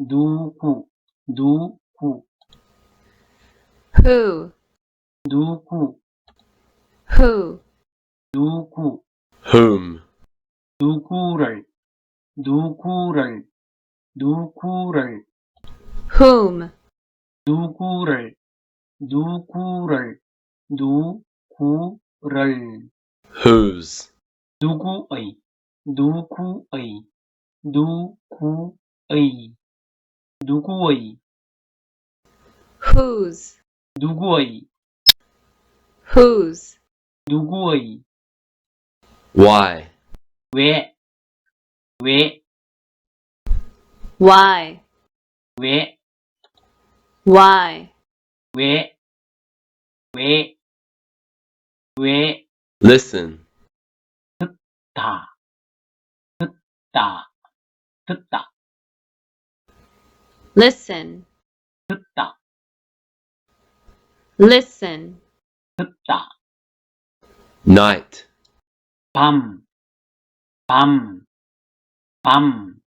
누구, 누구, who, 누구, who, 누구, whom, 누구를, 누구를, 누구를, whom, 누구를, 누구를, 누구를, whose, 누구의, 누구의, 누구의, 누구의, whose, 누구의, whose, 누구의, why, 왜, 왜, why, 왜, why, 왜, 왜, 왜, listen, 다, 듣다, 듣다, listen, 듣다, listen, 듣다, night, 밤, 밤, 밤,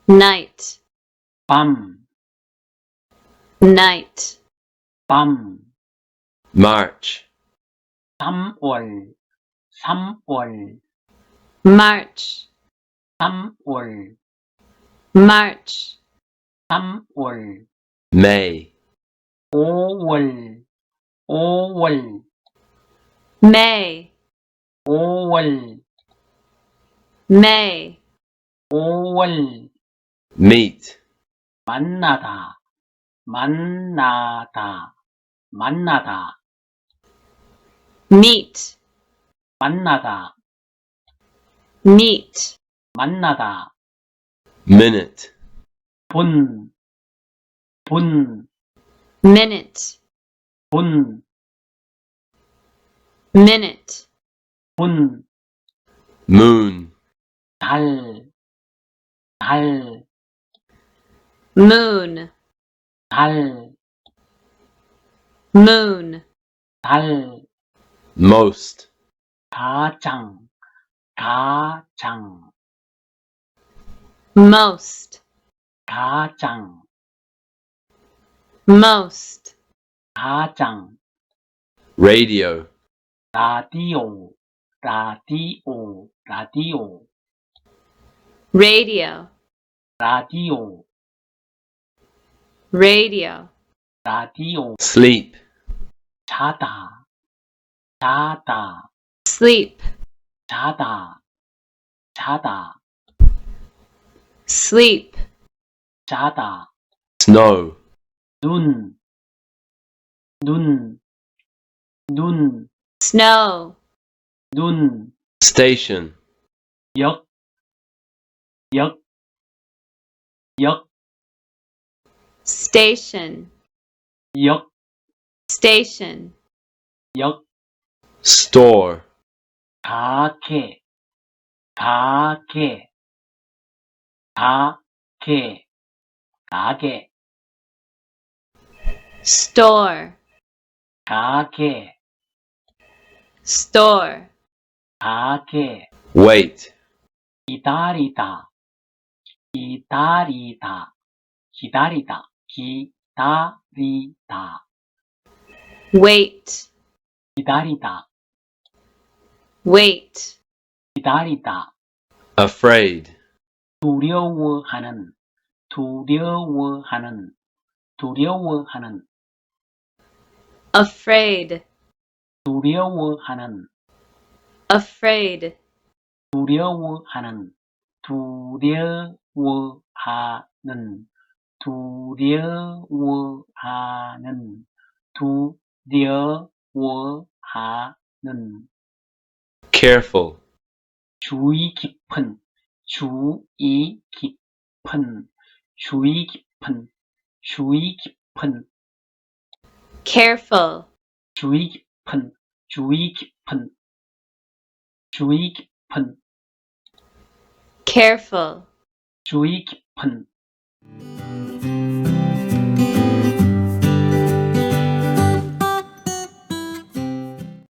night, 밤, night, 밤, march, 3월, 3월, march, 3월, march, 3월, May, 5월, 5월, May, 5월, May, 5월, meet, 만나다, 만나다, 만나다, meet, 만나다, meet, 만나다, minute, 본, 본, minute, 본, minute, 본, moon, 달, 달, moon, 달, moon, 달, most, 가장, 가장, most, 가장, most, 가장, radio, 라디오, 라디오, 라디오, radio, 라디오, radio, 라디오, sleep, 자다, 자다, sleep, 자다, 자다, sleep, 자다, snow, 눈, 눈, 눈, snow, 눈, station, 역, 역, 역, station, 역, station, 역, store, 가게, 가게, 가게, 가게, store, 가게, store, 가게, wait, 기다리다, 기다리다, 기다리다, 기다리다, wait, 기다리다, wait, 기다리다, afraid, 두려워하는, 두려워하는, 두려워하는, afraid, 두려워하는, afraid, 두려워하는, 두려워하는, 두려워하는, 두려워하는, careful, 주의 깊은, 주의 깊은, 주의 깊은, 주의 깊은, careful, 주의 깊은, 주의 깊은, 주의 깊은, careful, 주의 깊은.